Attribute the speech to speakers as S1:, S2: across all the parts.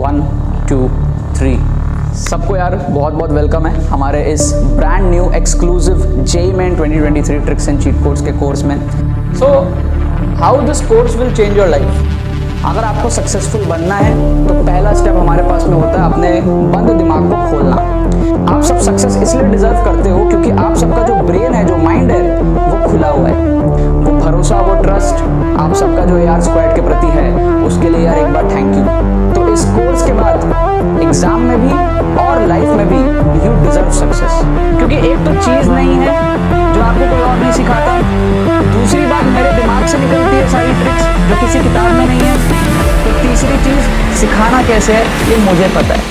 S1: 1 2 3। सबको यार बहुत बहुत वेलकम है हमारे इस brand new exclusive JEE main 2023 tricks and cheat codes के कोर्स में। So how this course will change your life. अगर आपको सक्सेसफुल बनना है तो पहला स्टेप हमारे पास में होता है अपने बंद दिमाग को खोलना। आप सब सक्सेस इसलिए डिजर्व करते हो क्योंकि आप सबका जो ब्रेन है, जो माइंड है, वो खुला हुआ है। वो भरोसा, वो ट्रस्ट आप सबका जो यार स्क्वाड के प्रति है, उसके लिए यार एक बार थैंक यू। तो इस कोर्स के बाद एग्जाम में भी और लाइफ में भी यू डिजर्व सक्सेस, क्योंकि एक तो चीज नहीं है जो आपको कोई और नहीं सिखाता, दूसरी बात मेरे दिमाग से निकलती है सारी ट्रिक्स जो किसी किताब में नहीं है, तो तीसरी चीज सिखाना कैसे है ये मुझे पता है।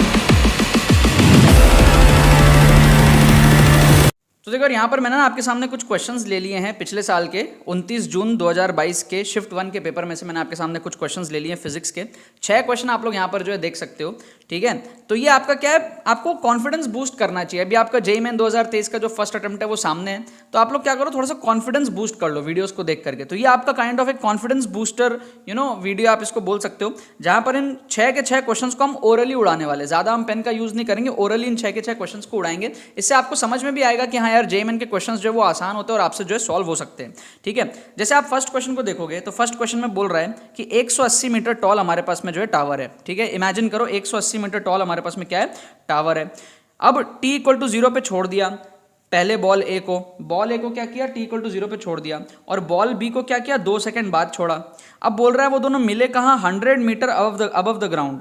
S1: तो देखो यहाँ पर मैंने ना आपके सामने कुछ क्वेश्चंस ले लिए हैं पिछले साल के 29 जून 2022 के शिफ्ट 1 के पेपर में से। मैंने आपके सामने कुछ क्वेश्चंस ले लिए हैं फिजिक्स के। 6 क्वेश्चन आप लोग यहाँ पर जो है देख सकते हो, ठीक है। तो ये आपका क्या है, आपको कॉन्फिडेंस बूस्ट करना चाहिए। अभी आपका जेईई मेन 2023 का जो फर्स्ट अटेम्प्ट है वो सामने है, तो आप लोग क्या करो, थोड़ा सा कॉन्फिडेंस बूस्ट कर लो वीडियोस को देख करके। तो ये आपका काइंड ऑफ एक कॉन्फिडेंस बूस्टर वीडियो आप इसको बोल सकते हो, जहां पर इन 6 के 6 क्वेश्चन को हम ओरली उड़ाने वाले, ज्यादा हम पेन का यूज नहीं करेंगे, ओरली इन 6 के 6 क्वेश्चन को उड़ाएंगे। इससे आपको समझ में भी आएगा कि हाँ यार जेईई मेन के क्वेश्चन जो है वो आसान होते हैं और आपसे जो है सॉल्व हो सकते हैं, ठीक है। जैसे आप फर्स्ट क्वेश्चन को देखोगे तो फर्स्ट क्वेश्चन में बोल रहा है कि 180 मीटर टॉल हमारे पास में जो है टावर है, ठीक है। इमेजिन करो 180 मीटर टॉल हमारे पास में क्या है, टावर है। अब t = 0 पे छोड़ दिया पहले बॉल ए को क्या किया, t = 0 पे छोड़ दिया, और बॉल बी को क्या किया, 2 सेकंड बाद छोड़ा। अब बोल रहा है वो दोनों मिले कहाँ, 100 metre above the ground.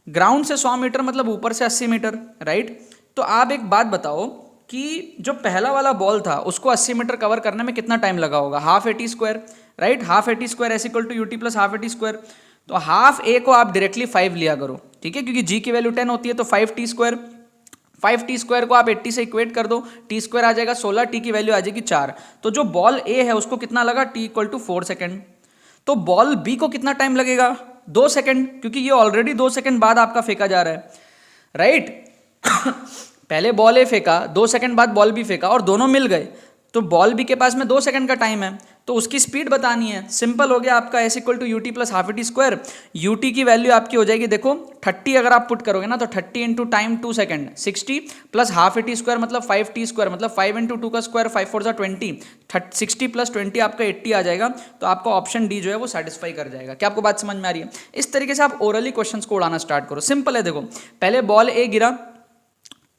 S1: Ground से 100 मीटर मतलब ऊपर से 80 मीटर, राइट। तो आप एक बात बताओ कि जो पहला वाला बॉल था उसको 80 मीटर कवर करने में कितना टाइम लगा होगा, half AT square, right. Half AT square is equal to UT plus half AT square. तो हाफ A को आप डायरेक्टली 5 लिया करो, ठीक है, क्योंकि G की वैल्यू 10 होती है, तो 5T स्क्वायर, 5T स्क्वायर को आप 80 से इक्वेट कर दो, T स्क्वायर आ जाएगा 16, T की वैल्यू आ जाएगी 4। तो जो बॉल A है उसको कितना लगा, T = 4 सेकेंड। तो बॉल B को कितना टाइम लगेगा, 2 सेकेंड, क्योंकि ये ऑलरेडी 2 सेकेंड बाद आपका फेंका जा रहा है, राइट। पहले बॉल ए फेंका, 2 सेकंड बाद बॉल बी फेंका और दोनों मिल गए, तो बॉल बी के पास में 2 सेकंड का टाइम है, तो उसकी स्पीड बतानी है। सिंपल हो गया आपका, S = UT plus half AT square. UT की वैल्यू आपकी हो जाएगी, देखो 30 अगर आप पुट करोगे ना तो 30 into time 2 second, 60 plus half AT square मतलब 5T स्क्वायर मतलब 5 इंटू 2 का स्क्वायर, 5 4 20, 60 प्लस 20 आपका 80 आ जाएगा। तो आपका ऑप्शन डी जो है वो सेटिस्फाई कर जाएगा। क्या आपको बात समझ में आ रही है? इस तरीके से आप ओरली क्वेश्चन को उड़ाना स्टार्ट करो। सिंपल है, देखो पहले बॉल ए गिरा,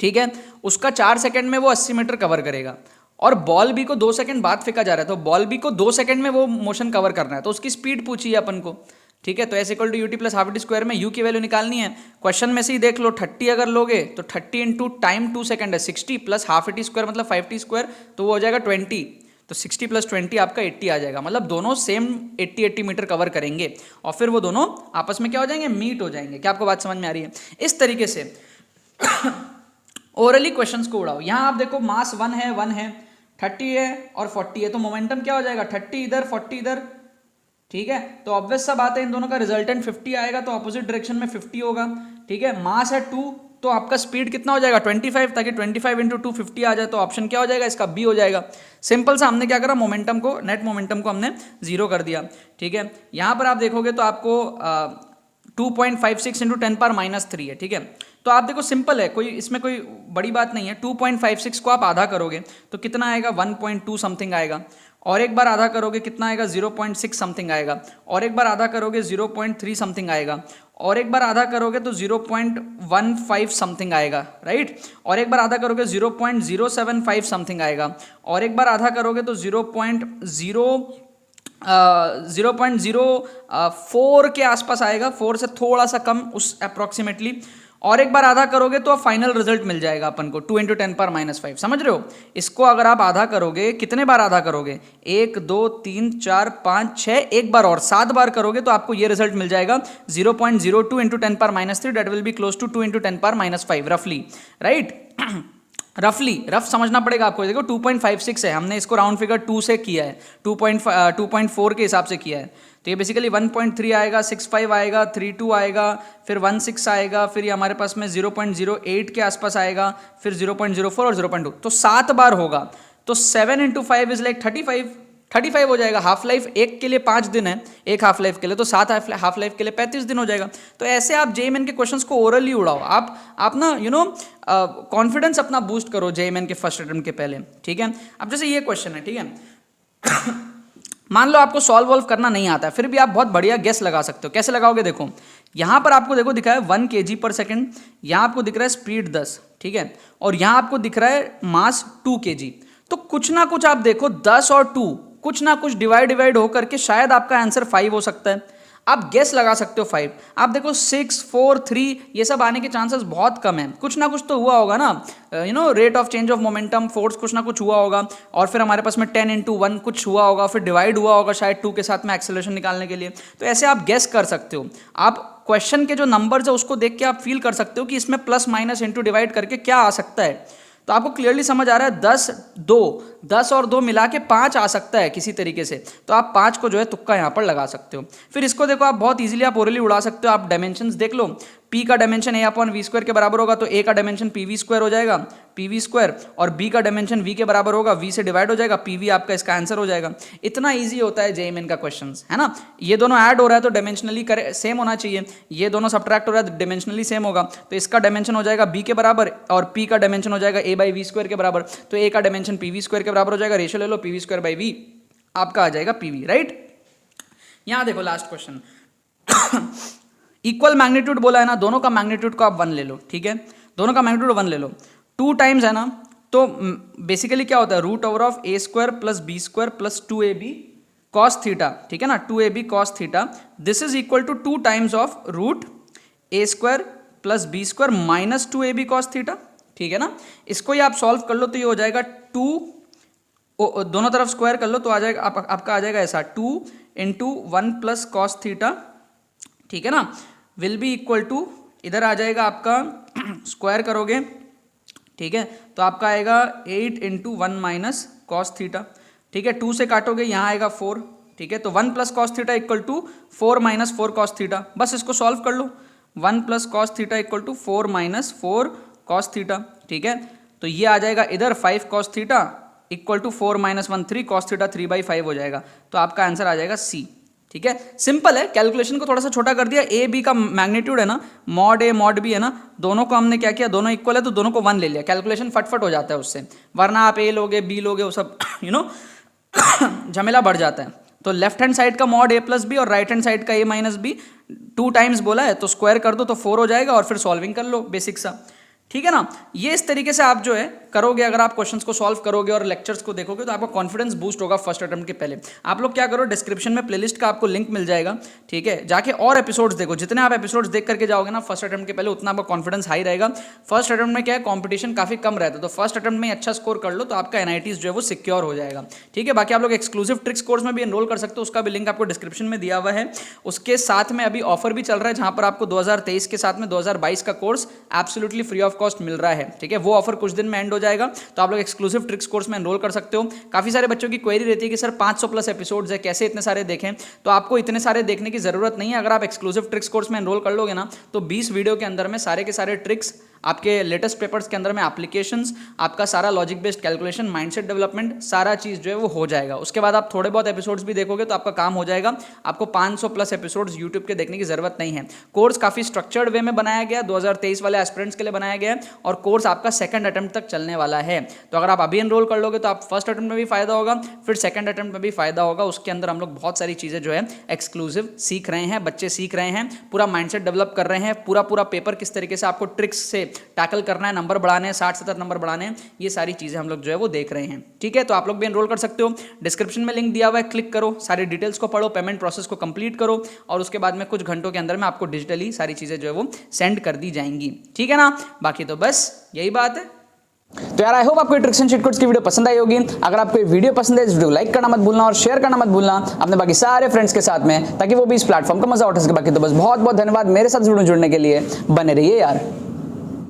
S1: ठीक है, उसका 4 सेकंड में वो 80 मीटर कवर करेगा, और बॉल बी को 2 सेकंड बाद फेंका जा रहा है, तो बॉल बी को 2 सेकंड में वो मोशन कवर करना है, तो उसकी स्पीड पूछी है अपन को, ठीक है। तो S = UT plus half AT square में U की वैल्यू निकालनी है। क्वेश्चन में से ही देख लो, 30 अगर लोगे तो 30 इंटू टाइम 2 सेकंड है, 60 प्लस हाफ AT स्क्वायर मतलब 5T स्क्वायर, तो वो हो जाएगा 20। तो 60 प्लस 20 आपका 80 आ जाएगा, मतलब दोनों सेम 80 मीटर कवर करेंगे और फिर वो दोनों आपस में क्या हो जाएंगे, मीट हो जाएंगे। क्या आपको बात समझ में आ रही है? इस तरीके से ओरली क्वेश्चंस को उड़ाओ। यहां आप देखो मास 1 है, 30 है और 40 है, तो मोमेंटम क्या हो जाएगा, 30 इधर 40 इधर, ठीक है। तो ऑब्वियस सा बात है इन दोनों का रिजल्टेंट 50 आएगा, तो ऑपोजिट डायरेक्शन में 50 होगा, ठीक है। मास है 2, तो आपका स्पीड कितना हो जाएगा, 25, ताकि 25 इंटू 2 50 आ जाए, तो ऑप्शन क्या हो जाएगा इसका, बी हो जाएगा। सिंपल सा हमने क्या करा, मोमेंटम को, नेट मोमेंटम को हमने 0 कर दिया, ठीक है। यहां पर आप देखोगे तो आपको 2.56 इंटू 10⁻³ है, ठीक है। तो आप देखो सिंपल है, कोई इसमें कोई बड़ी बात नहीं है। 2.56 को आप आधा करोगे तो कितना आएगा, 1.2 समथिंग आएगा, और एक बार आधा करोगे कितना आएगा, 0.6 समथिंग आएगा, और एक बार आधा करोगे 0.3 समथिंग आएगा, और एक बार आधा करोगे तो 0.15 समथिंग आएगा, राइट। और एक बार आधा करोगे 0.075 समथिंग आएगा, और एक बार आधा करोगे तो 0.04 के आसपास आएगा, 4 से थोड़ा सा कम उस अप्रॉक्सीमेटली, और एक बार आधा करोगे तो फाइनल रिजल्ट मिल जाएगा अपन को 2 इंटू 10⁻⁵। समझ रहे हो? इसको अगर आप आधा करोगे, कितने बार आधा करोगे, 1 2 3 4 5 6, एक बार और 7 बार करोगे तो आपको ये रिजल्ट मिल जाएगा 0.02 into 10⁻³ that will be close to 2 into 10⁻⁵ रफली, राइट। रफ समझना पड़ेगा आपको। देखो 2.56 है, हमने इसको राउंड फिगर 2 से किया है, 2.4 के हिसाब से किया है, तो ये बेसिकली 1.3 आएगा, 65 आएगा, 32 आएगा, फिर 16 आएगा, फिर ये हमारे पास में 0.08 के आसपास आएगा, फिर 0.04 और 0.2, तो 7 बार होगा। तो 7 इंटू 5 इज लाइक 35, 35 हो जाएगा। हाफ लाइफ एक के लिए 5 दिन है, एक हाफ लाइफ के लिए, तो 7 हाफ लाइफ के लिए 35 दिन हो जाएगा। तो ऐसे आप जेईएमएन के क्वेश्चंस को ओरली उड़ाओ, आप ना कॉन्फिडेंस अपना बूस्ट करो जेईएमएन के फर्स्ट अटेम्प्ट के पहले, ठीक है। अब जैसे ये क्वेश्चन है, ठीक है, मान लो आपको सॉल्व वॉल्व करना नहीं आता है, फिर भी आप बहुत बढ़िया गेस लगा सकते हो। कैसे लगाओगे, देखो यहां पर आपको देखो दिखा है 1 kg/सेकेंड, यहां आपको दिख रहा है स्पीड 10, ठीक है, और यहां आपको दिख रहा है मास 2 kg। तो कुछ ना कुछ आप देखो 10 और 2 कुछ ना कुछ डिवाइड होकर के शायद आपका आंसर 5 हो सकता है। आप गेस लगा सकते हो 5। आप देखो 6, 4, 3 ये सब आने के चांसेस बहुत कम है। कुछ ना कुछ तो हुआ होगा ना, rate of change of momentum, force, कुछ ना कुछ हुआ होगा, और फिर हमारे पास में 10 × 1 कुछ हुआ होगा, फिर डिवाइड हुआ होगा शायद 2 के साथ में एक्सेलरेशन निकालने के लिए। तो ऐसे आप गेस कर सकते हो। आप क्वेश्चन के जो नंबर्स है उसको देख के आप फील कर सकते हो कि इसमें प्लस माइनस इंटू डिवाइड करके क्या आ सकता है। तो आपको क्लियरली समझ आ रहा है 10 और 2 मिला के 5 आ सकता है किसी तरीके से। तो आप 5 को जो है तुक्का यहाँ पर लगा सकते हो। फिर इसको देखो आप बहुत इजीली आप ओरली उड़ा सकते हो। आप डायमेंशंस देख लो, P का डायमेंशन A/V² के बराबर होगा, तो A का डायमेंशन PV² हो जाएगा, PV², और B का डायमेंशन V के बराबर होगा, V से डिवाइड हो जाएगा, PV आपका इसका आंसर हो जाएगा। इतना ईजी होता है जेईएमएन का क्वेश्चंस, है ना। ये दोनों ऐड हो रहा है तो डायमेंशनली सेम होना चाहिए, ये दोनों सब्ट्रैक्ट हो रहा है तो डायमेंशनली सेम होगा। तो इसका डायमेंशन हो जाएगा B के बराबर और P का डायमेंशन हो जाएगा A/V² के बराबर, तो A का डायमेंशन PV² के बराबर हो जाएगा। रेशियो ले लो, PV²/V आपका आ जाएगा PV, राइट। यहां देखो लास्ट क्वेश्चन, इक्वल मैग्नीट्यूड बोला है ना, दोनों का मैग्नीट्यूड को आप 1 ले लो, ठीक है, दोनों का मैग्नीट्यूड 1 ले लो। 2 टाइम्स है ना, तो बेसिकली क्या होता है, √A² + B² + 2AB cos theta, ठीक है ना, 2AB cos theta, this is equal to 2 times of √A² + B² - 2AB cos theta, ठीक है ना। इसको ही आप सॉल्व कर लो तो ये हो जाएगा 2, दोनों तरफ स्क्वायर कर लो तो आ जाएगा आपका आ जाएगा ऐसा 2 × 1 + cos थीटा, ठीक है ना, विल बी इक्वल टू, इधर आ जाएगा आपका स्क्वायर करोगे, ठीक है, तो आपका आएगा 8 × 1 - cos थीटा, ठीक है, 2 से काटोगे यहाँ आएगा 4, ठीक है, तो 1 + cos theta equal to 4 - 4 cos theta. बस इसको सॉल्व कर लो, 1 + cos theta equal to 4 - 4 cos theta, ठीक है, तो ये आ जाएगा इधर 5 cos theta equal to 4 - 1 3 cos theta, 3/5 हो जाएगा। तो आपका आंसर आ जाएगा C, ठीक है। सिंपल है, कैलकुलेशन को थोड़ा सा छोटा कर दिया। A B का मैग्नीट्यूड है ना, mod A mod B है ना, दोनों को हमने क्या किया, दोनों इक्वल है तो दोनों को 1 ले लिया, कैलकुलेशन फटफट हो जाता है उससे। वरना आप A लोगे B लोगे वो सब झमेला बढ़ जाता है। तो लेफ्ट हैंड साइड का mod A + B और राइट हैंड साइड का A - B 2 टाइम्स बोला है तो स्क्वायर कर दो तो 4 हो जाएगा, और फिर सॉल्विंग कर लो बेसिक सा, ठीक है ना। ये इस तरीके से आप जो है करोगे, अगर आप क्वेश्चंस को सॉल्व करोगे और लेक्चर्स को देखोगे तो आपका कॉन्फिडेंस बूस्ट होगा फर्स्ट अटेम्प्ट के पहले। आप लोग क्या करो, डिस्क्रिप्शन में प्लेलिस्ट का आपको लिंक मिल जाएगा, ठीक है, जाके और एपिसोड्स देखो। जितने आप एपिसोड्स देख करके जाओगे ना फर्स्ट अटेम्प्ट के पहले, उतना आपका कॉन्फिडेंस हाई रहेगा। फर्स्ट अटेम्प्ट में क्या है, कॉम्पिटिशन काफी कम रहता है, तो फर्स्ट अटेम्प्ट में अच्छा स्कोर कर लो तो आपका NITs जो है वो सिक्योर हो जाएगा, ठीक है। बाकी आप लोग एक्सक्लूसिव ट्रिक्स कोर्स में भी एनरोल कर सकते हो, उसका भी लिंक आपको डिस्क्रिप्शन में दिया हुआ है। उसके साथ में अभी ऑफर भी चल रहा है जहां पर आपको 2023 के साथ में 2022 का course absolutely free of cost मिल रहा है, ठीक है। वो ऑफर कुछ दिन में एंड हो जाएगा, तो आप लोग एक्सक्लूसिव ट्रिक्स कोर्स में एनरोल कर सकते हो। काफी सारे बच्चों की क्वेरी रहती है कि सर 500+ एपिसोड्स है, कैसे इतने सारे देखें। तो आपको इतने सारे देखने की जरूरत नहीं है। अगर आप एक्सक्लूसिव ट्रिक्स कोर्स में एनरोल कर लोगे ना, तो 20 वीडियो के अंदर में सारे के सारे ट्रिक्स, आपके लेटेस्ट पेपर्स के अंदर में एप्लीकेशंस, आपका सारा logic based calculation, mindset development, सारा चीज जो है वो हो जाएगा। उसके बाद आप थोड़े बहुत एपिसोड्स भी देखोगे तो आपका काम हो जाएगा। आपको 500+ एपिसोड्स यूट्यूब के देखने की जरूरत नहीं है। कोर्स काफी स्ट्रक्चर्ड वे में बनाया गया, 2023 वाले एस्पिरेंट्स के लिए बनाया गया है, और कोर्स आपका सेकंड अटेम्प्ट तक चलने वाला है। तो अगर आप अभी एनरोल कर लोगे तो आप फर्स्ट अटेम्प्ट में भी फायदा होगा, फिर सेकंड अटेम्प्ट में भी फायदा होगा। उसके अंदर हम लोग बहुत सारी चीजें जो है एक्सक्लूसिव सीख रहे हैं, बच्चे सीख रहे हैं, पूरा माइंडसेट डेवलप कर रहे हैं, पूरा पेपर किस तरीके से आपको ट्रिक्स से टैकल करना है, नंबर बढ़ाने हैं, 60-70 नंबर बढ़ाने हैं, ये सारी चीजें हम लोग जो है वो देख रहे हैं, ठीक है। तो आप लोग भी एनरोल कर सकते हो, डिस्क्रिप्शन में लिंक दिया हुआ है, क्लिक करो, सारी डिटेल्स को पढ़ो, पेमेंट प्रोसेस को कंप्लीट करो, और उसके बाद में कुछ घंटों के अंदर में आपको डिजिटली सारी चीजें जो है वो सेंड कर दी जाएंगी, ठीक है ना। बाकी तो बस यही बात है। तो यार आई होप आपको ट्रिक्स एंड चीट कोड्स की वीडियो पसंद आई होगी। अगर आपको ये वीडियो पसंद है, इस वीडियो को लाइक करना मत भूलना और शेयर करना मत भूलना अपने बाकी सारे फ्रेंड्स के साथ में, ताकि वो भी इस प्लेटफॉर्म का मजा उठा सके। बाकी तो बस बहुत बहुत धन्यवाद मेरे साथ जुड़ने के लिए, बने रहिए यार।